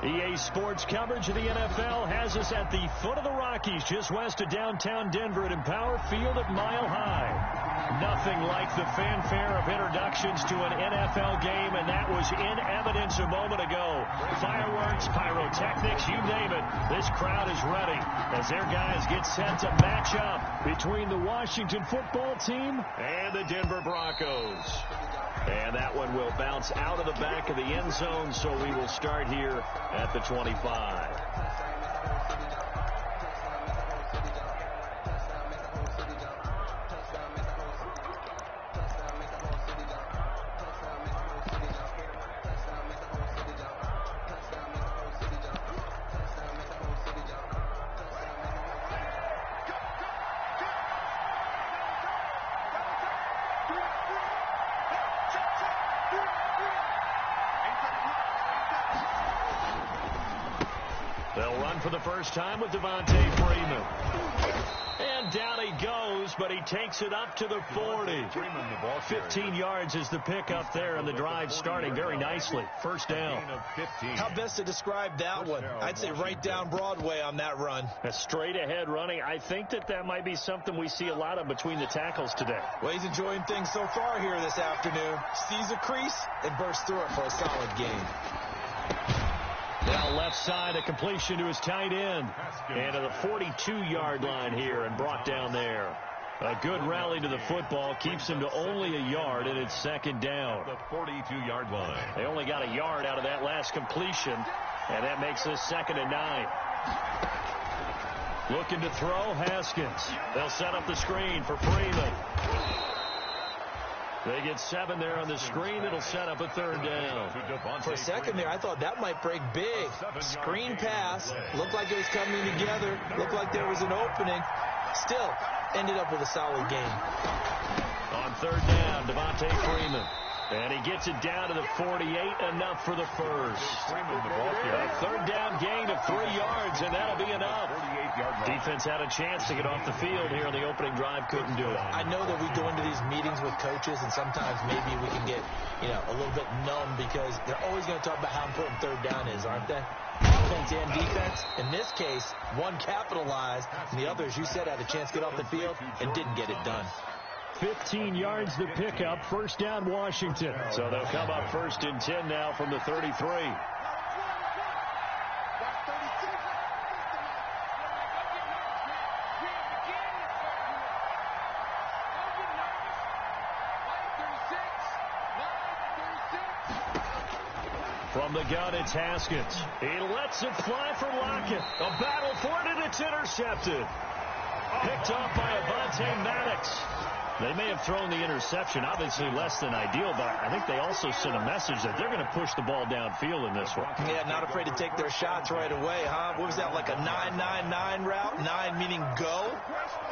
EA Sports coverage of the NFL has us at the foot of the Rockies, just west of downtown Denver at Empower Field at Mile High. Nothing like the fanfare of introductions to an NFL game, and that was in evidence a moment ago. Fireworks, pyrotechnics, you name it. This crowd is ready as their guys get set to match up between the Washington football team and the Denver Broncos. And that one will bounce out of the back of the end zone, so we will start here at the 25. They'll run for the first time with Devontae Freeman. And down he goes, but he takes it up to the 40. 15 yards is the pickup there, and the drive starting very nicely. First down. How best to describe that one? I'd say right down Broadway on that run. A straight ahead running. I think that might be something we see a lot of between the tackles today. Well, he's enjoying things so far here this afternoon. Sees a crease and bursts through it for a solid gain. Now left side, a completion to his tight end. And to the 42-yard line here and brought down there. A good rally to the football keeps him to only a yard, and it's second down. The 42-yard line. They only got a yard out of that last completion, and that makes this 2nd and 9. Looking to throw, Haskins. They'll set up the screen for Freeman. They get 7 there on the screen. It'll set up a 3rd down. For a second there, I thought that might break big. Screen pass. Looked like it was coming together. Looked like there was an opening. Still, ended up with a solid gain. On 3rd down, Devontae Freeman. And he gets it down to the 48, enough for the first. A 3rd down gain of 3 yards, and that'll be enough. Defense had a chance to get off the field here on the opening drive, couldn't do it. I know that we go into these meetings with coaches, and sometimes maybe we can get, a little bit numb because they're always going to talk about how important 3rd down is, aren't they? Offense and defense. In this case, one capitalized, and the other, as you said, had a chance to get off the field and didn't get it done. 15 yards to pick up, first down Washington. So they'll come up 1st and 10 now from the 33. From the gun, it's Haskins. He lets it fly for Lockett. A battle for it, and it's intercepted. Picked off by Avonte Maddox. They may have thrown the interception, obviously less than ideal, but I think they also sent a message that they're going to push the ball downfield in this one. Yeah, not afraid to take their shots right away, huh? What was that, like a 9-9-9 route? 9 meaning go?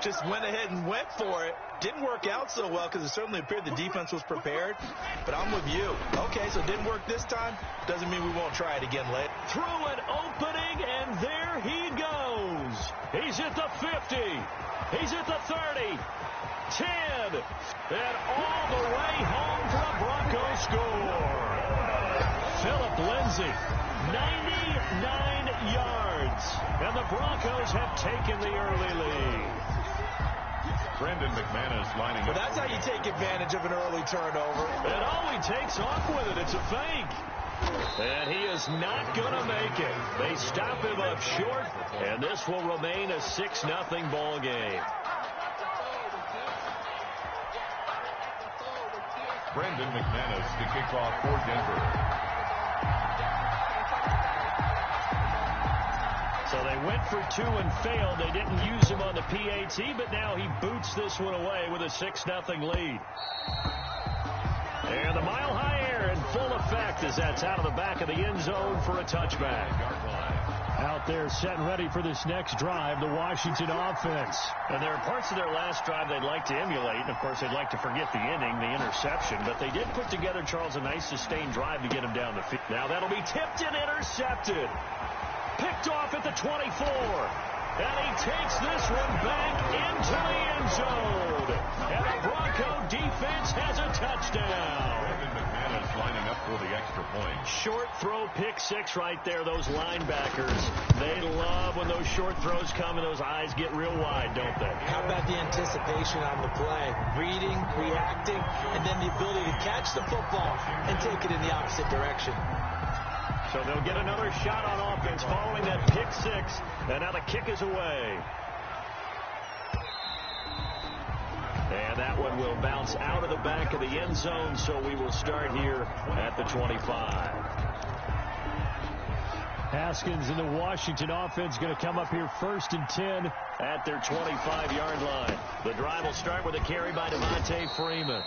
Just went ahead and went for it. Didn't work out so well because it certainly appeared the defense was prepared, but I'm with you. Okay, so it didn't work this time. Doesn't mean we won't try it again later. Through an opening, and there he goes. He's at the 50. He's at the 30. 10, and all the way home for the Broncos score. Philip Lindsay, 99 yards, and the Broncos have taken the early lead. Brendan McManus lining up. Well, that's how you take advantage of an early turnover. And all he takes off with it, it's a fake. And he is not going to make it. They stop him up short, and this will remain a 6-0 ball game. Brendan McManus to kick off for Denver. So they went for 2 and failed. They didn't use him on the PAT, but now he boots this one away with a 6-0 lead. And the Mile High air in full effect as that's out of the back of the end zone for a touchback. Out there set and ready for this next drive, the Washington offense. And there are parts of their last drive they'd like to emulate. And, of course, they'd like to forget the inning, the interception. But they did put together, Charles, a nice sustained drive to get him down the field. Now that'll be tipped and intercepted. Picked off at the 24. And he takes this one back into the end zone. And the Bronco defense has a touchdown. Brendan McManus lining up for the extra point. Short throw, pick six right there. Those linebackers, they love when those short throws come and those eyes get real wide, don't they? How about the anticipation on the play? Reading, reacting, and then the ability to catch the football and take it in the opposite direction. So they'll get another shot on offense following that pick six, and now the kick is away. And that one will bounce out of the back of the end zone, so we will start here at the 25. Haskins and the Washington offense going to come up here 1st and 10 at their 25-yard line. The drive will start with a carry by Devontae Freeman.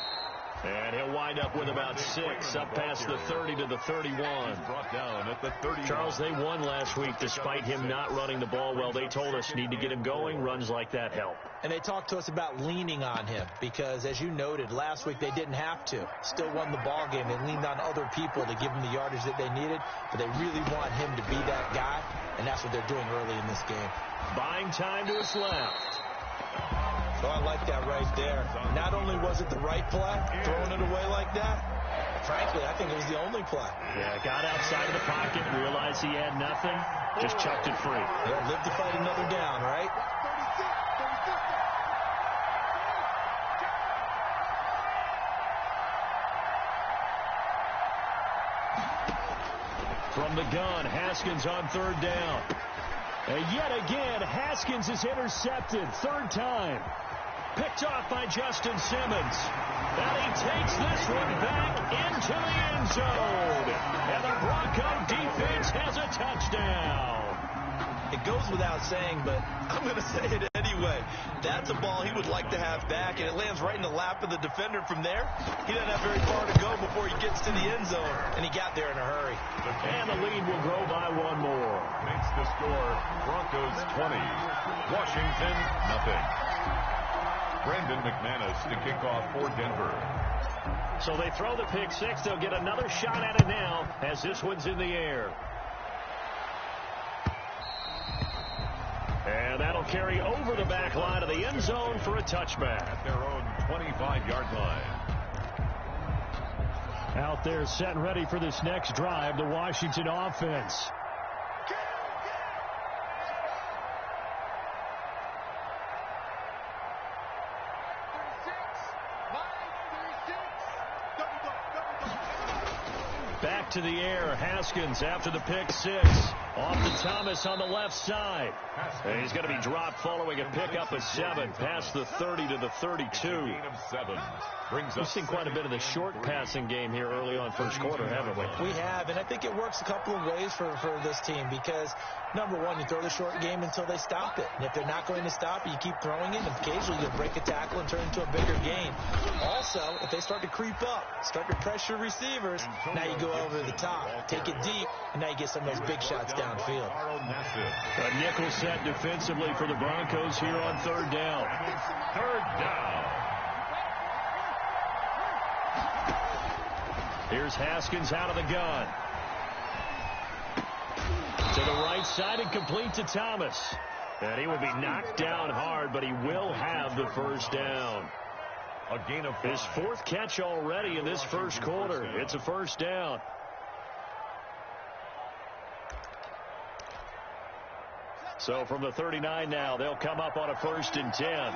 And he'll wind up with about 6 up past the 30 to the 31. Brought down at the 30. Charles, they won last week despite him not running the ball well. They told us need to get him going. Runs like that help. And they talked to us about leaning on him because, as you noted, last week they didn't have to. Still won the ball game. They leaned on other people to give him the yardage that they needed, but they really want him to be that guy, and that's what they're doing early in this game. Buying time to his left. So I like that right there. Not only was it the right play, throwing it away like that, frankly, I think it was the only play. Yeah, got outside of the pocket, realized he had nothing, just chucked it free. Yeah, live to fight another down, right? From the gun, Haskins on 3rd down. And yet again, Haskins is intercepted. 3rd time. Picked off by Justin Simmons. And he takes this one back into the end zone. And the Bronco defense has a touchdown. It goes without saying, but I'm going to say it anyway. That's a ball he would like to have back, and it lands right in the lap of the defender from there. He doesn't have very far to go before he gets to the end zone, and he got there in a hurry. And the lead will grow by 1 more. Makes the score Broncos 20, Washington nothing. Brandon McManus to kick off for Denver. So they throw the pick six. They'll get another shot at it now as this one's in the air. And that'll carry over the back line of the end zone for a touchback. At their own 25-yard line. Out there set and ready for this next drive, the Washington offense. Back to the air, Haskins after the pick six. Off to Thomas on the left side. And he's going to be dropped following a pickup of 7 past the 30 to the 32. We've seen quite a bit of the short passing game here early on first quarter, haven't we? We have, and I think it works a couple of ways for this team because, number one, you throw the short game until they stop it. And if they're not going to stop it, you keep throwing it, and occasionally you'll break a tackle and turn it into a bigger gain. Also, if they start to creep up, start to pressure receivers, now you go over the top, take it deep, and now you get some of those big shots downfield. A nickel set defensively for the Broncos here on 3rd down. 3rd down. Here's Haskins out of the gun. To the right side and complete to Thomas. And he will be knocked down hard, but he will have the 1st down. A gain of 5. His 4th catch already in this first quarter. It's a 1st down. So from the 39 now, they'll come up on a 1st and 10.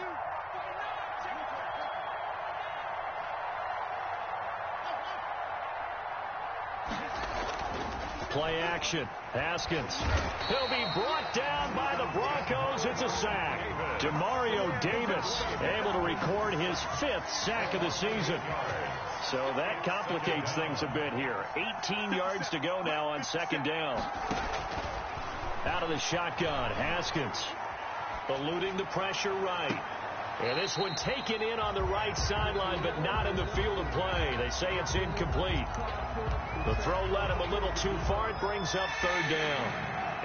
Play action. Haskins. He'll be brought down by the Broncos. It's a sack. Demario Davis able to record his 5th sack of the season. So that complicates things a bit here. 18 yards to go now on 2nd down. Out of the shotgun, Haskins eluding the pressure right. And this one taken in on the right sideline, but not in the field of play. They say it's incomplete. The throw led him a little too far. It brings up 3rd down.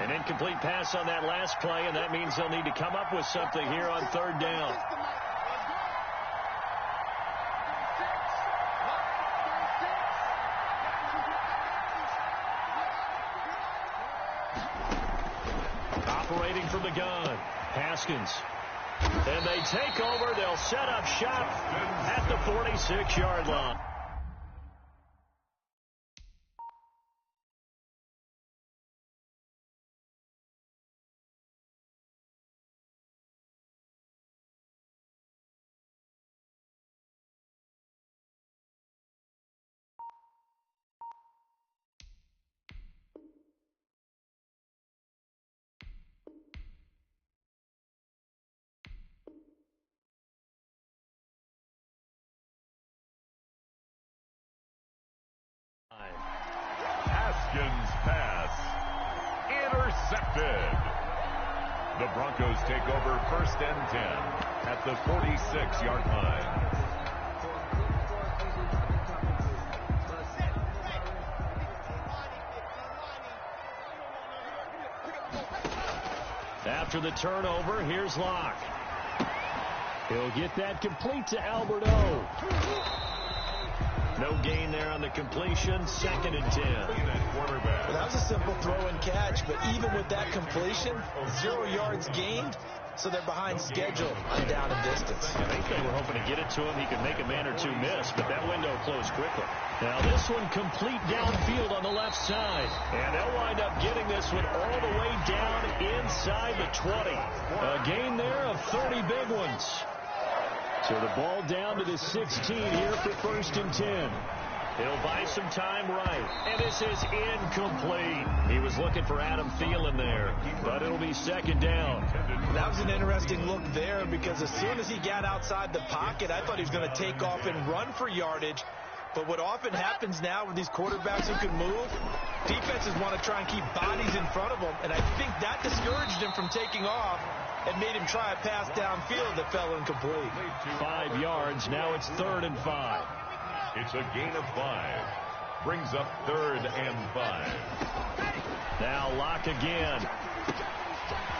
An incomplete pass on that last play, and that means they'll need to come up with something here on 3rd down. Operating from the gun, Haskins. And they take over. They'll set up shop at the 46-yard line. mid. The Broncos take over 1st and 10 at the 46-yard line. After the turnover, here's Locke. He'll get that complete to Albert O. No gain there on the completion. 2nd and 10. Well, that was a simple throw and catch, but even with that completion, 0 yards gained, so they're behind schedule on down and distance. I think they were hoping to get it to him. He could make a man or two miss, but that window closed quickly. Now this one complete downfield on the left side. And they'll wind up getting this one all the way down inside the 20. A gain there of 30 big ones. So the ball down to the 16 here for 1st and 10. He'll buy some time right. And this is incomplete. He was looking for Adam Thielen there, but it'll be 2nd down. That was an interesting look there because as soon as he got outside the pocket, I thought he was going to take off and run for yardage. But what often happens now with these quarterbacks who can move, defenses want to try and keep bodies in front of them, and I think that discouraged him from taking off and made him try a pass downfield that fell incomplete. 5 yards. Now it's 3rd and 5. It's a gain of 5. Brings up 3rd and 5. Now Locke again.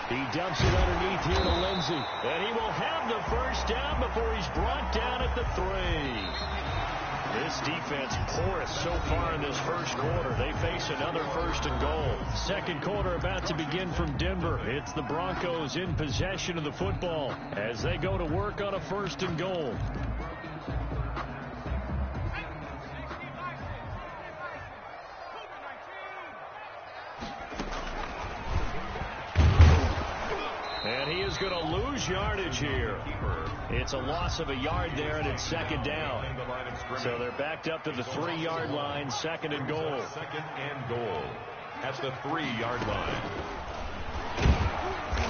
He dumps it underneath here to Lindsey. And he will have the 1st down before he's brought down at the 3. This defense porous so far in this 1st quarter. They face another 1st and goal. 2nd quarter about to begin from Denver. It's the Broncos in possession of the football as they go to work on a 1st and goal. And he is going to lose yardage here. It's a loss of a yard there, and it's 2nd down. So they're backed up to the 3-yard line, 2nd and goal. 2nd and goal at the 3-yard line.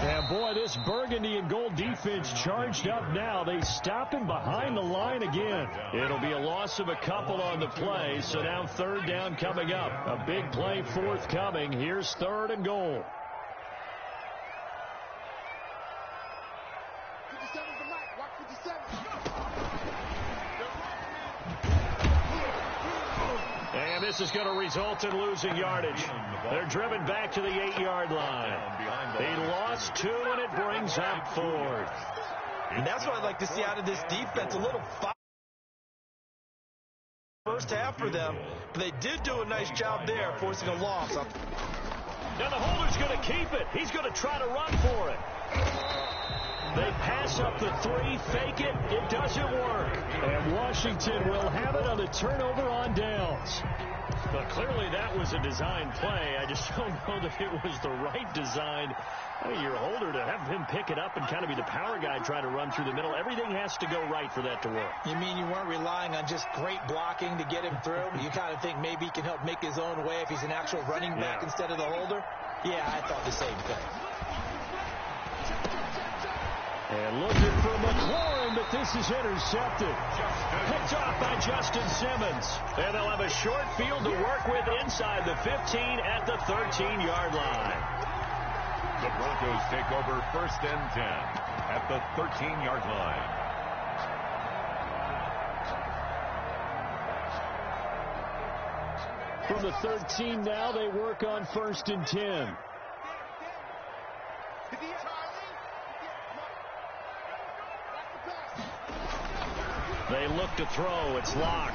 And boy, this burgundy and gold defense charged up now. They stop him behind the line again. It'll be a loss of a couple on the play, so now 3rd down coming up. A big play forthcoming. Here's 3rd and goal. And this is going to result in losing yardage. They're driven back to the 8-yard line. They lost 2, and it brings up 4th. And that's what I'd like to see out of this defense. A little first half for them. But they did do a nice job there, forcing a loss. Now the holder's going to keep it. He's going to try to run for it. They pass up the 3, fake it. It doesn't work. And Washington will have it on the turnover on downs. But clearly that was a design play. I just don't know that it was the right design. I mean, your holder to have him pick it up and kind of be the power guy trying to run through the middle. Everything has to go right for that to work. You mean you weren't relying on just great blocking to get him through? You kind of think maybe he can help make his own way if he's an actual running back instead of the holder? Yeah, I thought the same thing. And looking for McLaurin, but this is intercepted. Picked off by Justin Simmons. And they'll have a short field to work with inside the 15 at the 13-yard line. The Broncos take over 1st and 10 at the 13-yard line. From the 13 now, they work on 1st and 10. They look to throw. It's Locke.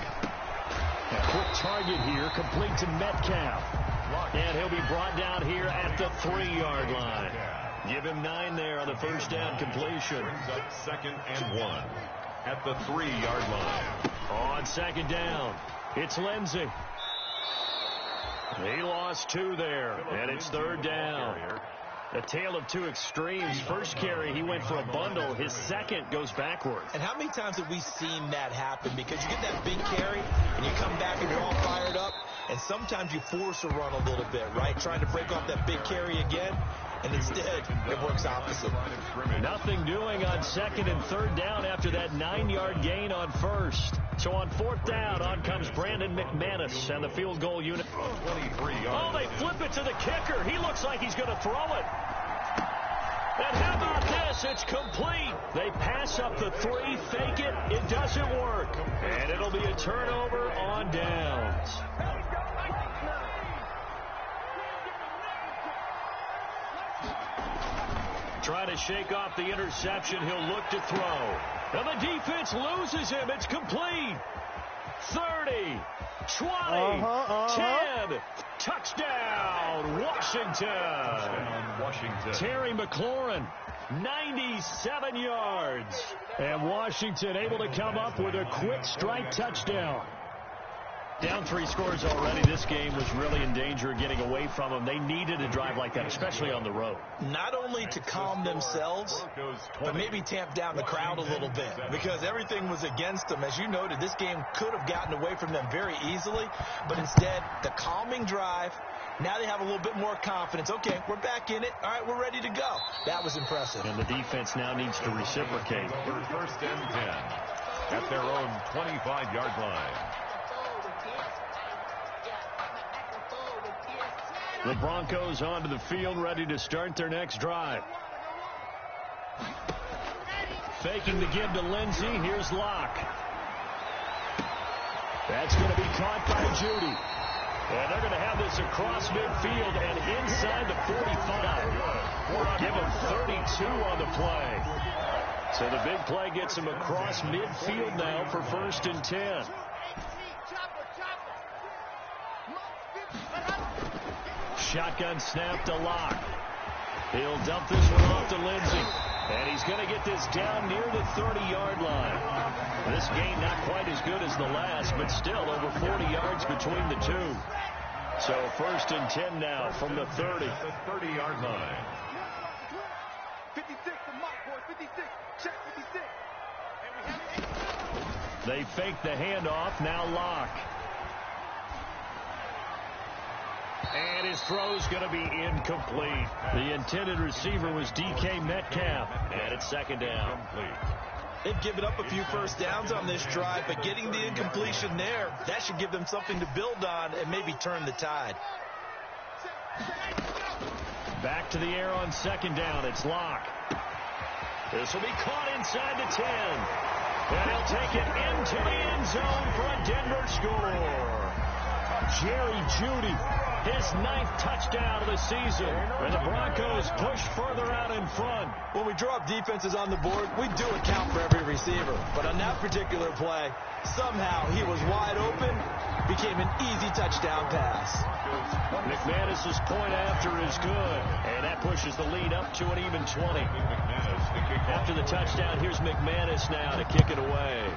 A quick target here, complete to Metcalf. And he'll be brought down here at the 3-yard line. Give him 9 there on the 1st down completion. Brings up 2nd and 1 at the 3-yard line. On 2nd down, it's Lindsey. He lost 2 there, and it's 3rd down. A tale of 2 extremes. First carry, he went for a bundle. His second goes backwards. And how many times have we seen that happen? Because you get that big carry, and you come back and you're all fired up, and sometimes you force a run a little bit, right? Trying to break off that big carry again. and instead it works opposite. Nothing doing on second and third down after that 9-yard gain on first. So on fourth down, on comes Brandon McManus and the field goal unit. 23 yards. Oh, they flip it to the kicker. He looks like he's going to throw it. And how about this? It's complete. They pass up the 3, fake it. It doesn't work. And it'll be a turnover on downs. Trying to shake off the interception. He'll look to throw. And the defense loses him. It's complete. 30, 20, 10. Touchdown, Washington. Terry McLaurin, 97 yards. And Washington able to come up with a quick strike touchdown. Down 3 scores already. This game was really in danger of getting away from them. They needed a drive like that, especially on the road. Not only to calm themselves, but maybe tamp down the crowd a little bit, because everything was against them. As you noted, this game could have gotten away from them very easily, but instead, the calming drive, now they have a little bit more confidence. Okay, we're back in it. All right, we're ready to go. That was impressive. And the defense now needs to reciprocate. First and 10 at their own 25-yard line. The Broncos onto the field, ready to start their next drive. Faking the give to Lindsey. Here's Locke. That's going to be caught by Judy. And they're going to have this across midfield and inside the 45. Give him 32 on the play. So the big play gets him across midfield now for first and 10. Shotgun snap to Locke. He'll dump this one off to Lindsey. And he's going to get this down near the 30-yard line. This gain not quite as good as the last, but still over 40 yards between the two. So first and 10 now from the 30. The 30-yard line. 56 to Mike, boys. 56. Check 56. They fake the handoff. Now Locke. And his throw's going to be incomplete. The intended receiver was DK Metcalf. And it's second down. They've given up a few first downs on this drive, but getting the incompletion there, that should give them something to build on and maybe turn the tide. Back to the air on second down. It's Locke. This will be caught inside the 10. And he'll take it into the end zone for a Denver score. Jerry Jeudy, his 9th touchdown of the season. And the Broncos push further out in front. When we draw up defenses on the board, we do account for every receiver. But on that particular play, somehow he was wide open, became an easy touchdown pass. McManus's point after is good. And that pushes the lead up to an even 20. After the touchdown, here's McManus now to kick it away.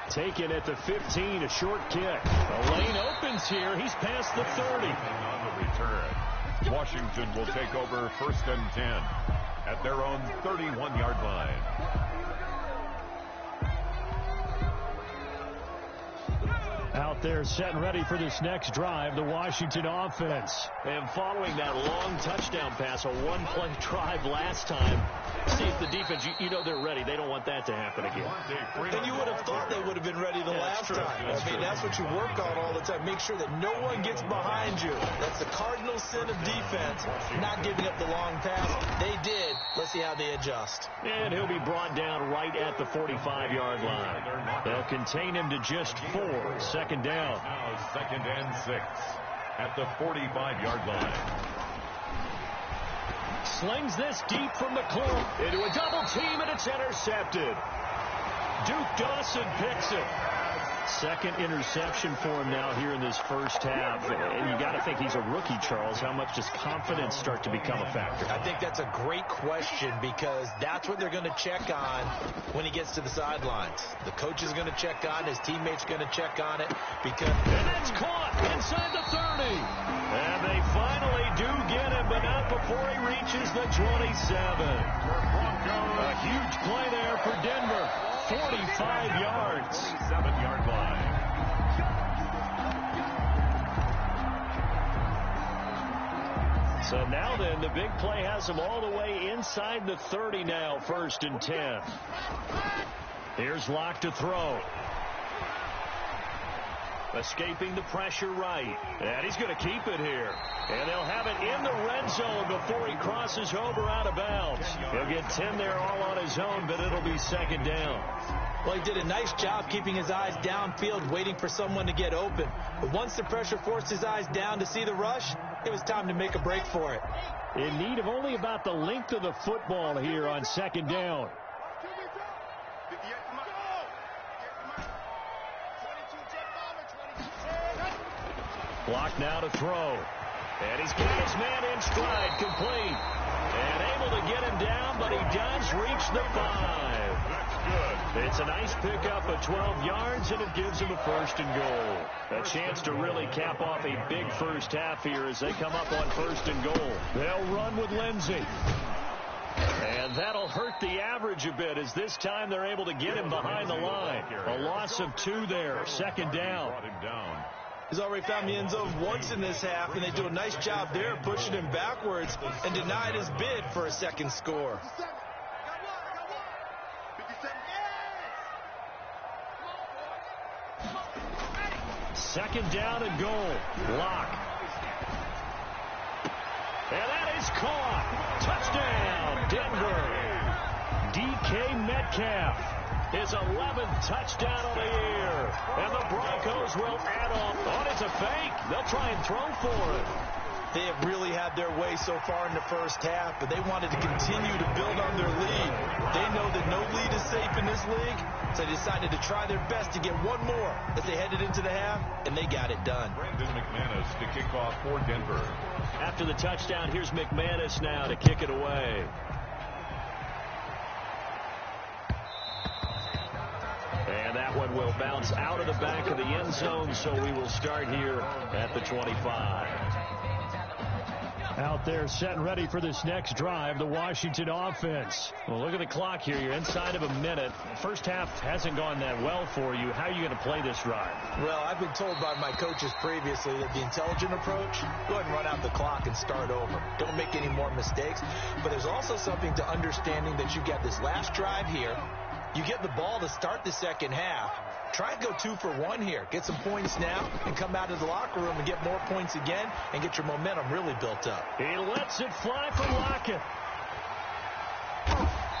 Taken at the 15, a short kick. The lane opens here. He's past the 30. On the return, Washington will take over first and 10 at their own 31-yard line. Out there setting ready for this next drive, the Washington offense. And following that long touchdown pass, a one-play drive last time, see if the defense, you know they're ready. They don't want that to happen again. And you would have thought they would have been ready the last time. I mean, that's what you work on all the time. Make sure that no one gets behind you. That's the cardinal sin of defense, not giving up the long pass. They did. Let's see how they adjust. And he'll be brought down right at the 45-yard line. They'll contain him to just 4. Second down. Now second and 6 at the 45-yard line. Slings this deep from the club into a double team, and it's intercepted. Duke Dawson picks it. Second interception for him now here in this first half. And you got to think he's a rookie, Charles. How much does confidence start to become a factor? I think that's a great question, because that's what they're going to check on when he gets to the sidelines. The coach is going to check on, his teammates going to check on it. And it's caught inside the 30. And they finally do get him, but not before he reaches the 27. A huge play there for Denver. 45 yards. 7-yard line. So now then, the big play has him all the way inside the 30 now, 1st and 10. Here's Locke to throw. Escaping the pressure right. And he's going to keep it here. And they'll have it in the red zone before he crosses over out of bounds. He'll get 10 there all on his own, but it'll be 2nd down. Well, he did a nice job keeping his eyes downfield, waiting for someone to get open. But once the pressure forced his eyes down to see the rush, it was time to make a break for it. In need of only about the length of the football here on 2nd down. Block now to throw. And he's got his man in stride, complete. And able to get him down, but he does reach the 5. That's good. It's a nice pickup of 12 yards, and it gives him a 1st and goal. A chance to really cap off a big first half here as they come up on 1st and goal. They'll run with Lindsey. And that'll hurt the average a bit as this time they're able to get him behind the line. A loss of 2 there, 2nd down. Brought him down. He's already found the end zone once in this half, and they do a nice job there pushing him backwards and denied his bid for a 2nd score. Second down and goal. Locke. And that is caught. Touchdown, Denver. DK Metcalf. His 11th touchdown of the year. And the Broncos will add on. Oh, it's a fake. They'll try and throw for it. They have really had their way so far in the first half, but they wanted to continue to build on their lead. They know that no lead is safe in this league, so they decided to try their best to get one more as they headed into the half, and they got it done. Brandon McManus to kick off for Denver. After the touchdown, here's McManus now to kick it away. And that one will bounce out of the back of the end zone, so we will start here at the 25. Out there set and ready for this next drive, the Washington offense. Well, look at the clock here. You're inside of a minute. First half hasn't gone that well for you. How are you going to play this drive? Well, I've been told by my coaches previously that the intelligent approach, go ahead and run out the clock and start over. Don't make any more mistakes. But there's also something to understanding that you've got this last drive here. You get the ball to start the second half. Try and go 2 for 1 here. Get some points now and come out of the locker room and get more points again and get your momentum really built up. He lets it fly for Lockett.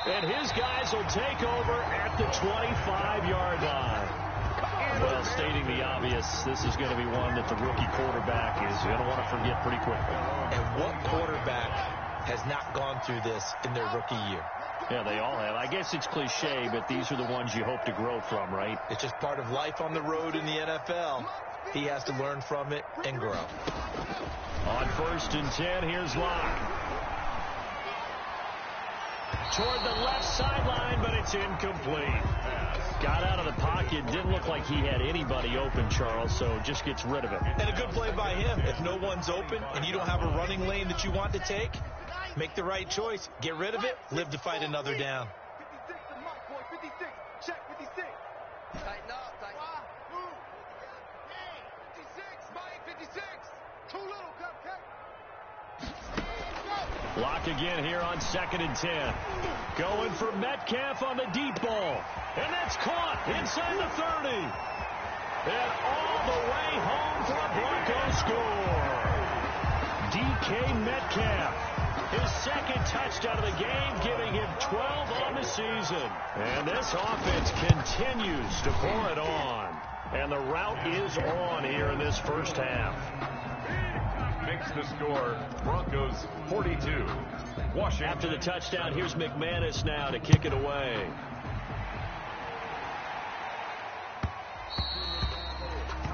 And his guys will take over at the 25-yard line. Well, stating the obvious, this is going to be one that the rookie quarterback is going to want to forget pretty quickly. And what quarterback has not gone through this in their rookie year? Yeah, they all have. I guess it's cliche, but these are the ones you hope to grow from, right? It's just part of life on the road in the NFL. He has to learn from it and grow. On 1st and 10, here's Locke. Toward the left sideline, but it's incomplete. Got out of the pocket. Didn't look like he had anybody open, Charles, so just gets rid of it. And a good play by him. If no one's open and you don't have a running lane that you want to take, make the right choice. Get rid of it. Live to fight another down. 56 to Mike, boy. 56. Check 56. Tighten up. Tighten up. 56. Mike, 56. Too little, cupcake. Locke again here on 2nd and 10. Going for Metcalf on the deep ball. And that's caught inside the 30. And all the way home for a Broncos score. DK Metcalf. His 2nd touchdown of the game, giving him 12 on the season. And this offense continues to pour it on. And the route is on here in this first half. Makes the score Broncos 42. Washington. After the touchdown, here's McManus now to kick it away.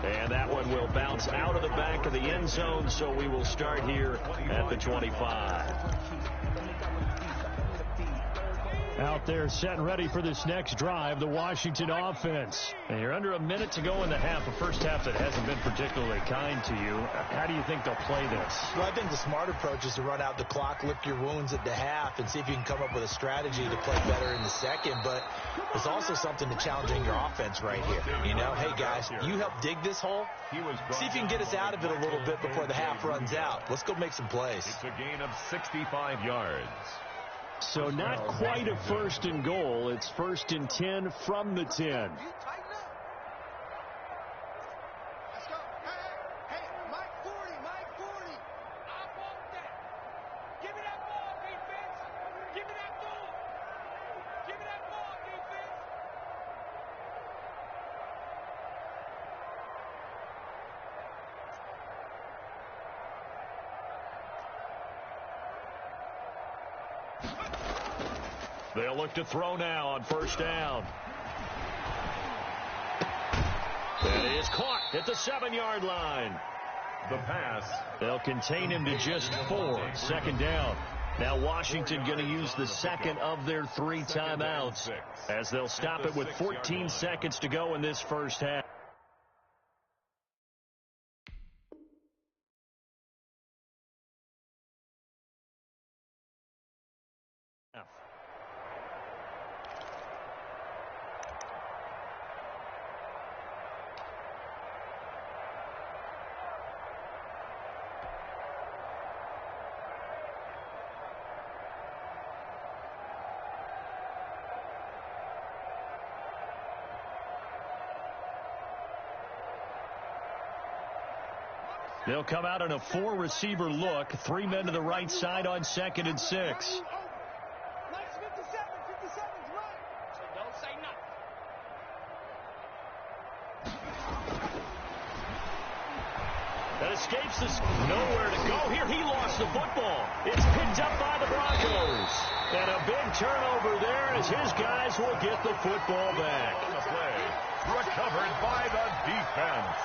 And that one will bounce out of the back of the end zone, so we will start here at the 25. Out there set and ready for this next drive, the Washington offense. And you're under a minute to go in the half, a first half that hasn't been particularly kind to you. How do you think they'll play this? Well, I think the smart approach is to run out the clock, lick your wounds at the half, and see if you can come up with a strategy to play better in the second. But there's also something to challenging your offense right here. You know, hey, guys, you help dig this hole. See if you can get us out of it a little bit before the half runs out. Let's go make some plays. It's a gain of 65 yards. So not quite a first and goal. It's first and 10 from the 10. They'll look to throw now on first down. That is caught at the 7-yard line. The pass. They'll contain him to just 4. Second down. Now Washington going to use the second of their 3 timeouts as they'll stop it with 14 seconds to go in this first half. They'll come out in a 4-receiver look. 3 men to the right side on 2nd and 6. Nice 57, 57's right. So don't say nothing. That escapes this. Nowhere to go. Here he lost the football. It's picked up by the Broncos. And a big turnover there as his guys will get the football back. On the play. Recovered by the defense.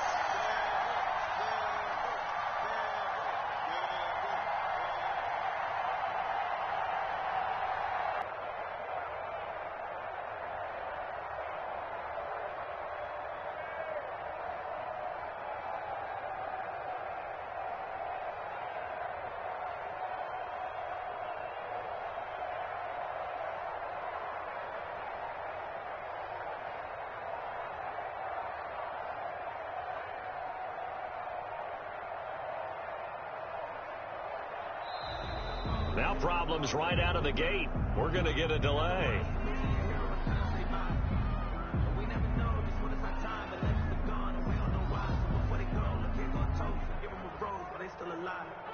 Now problems right out of the gate. We're going to get a delay. Still alive.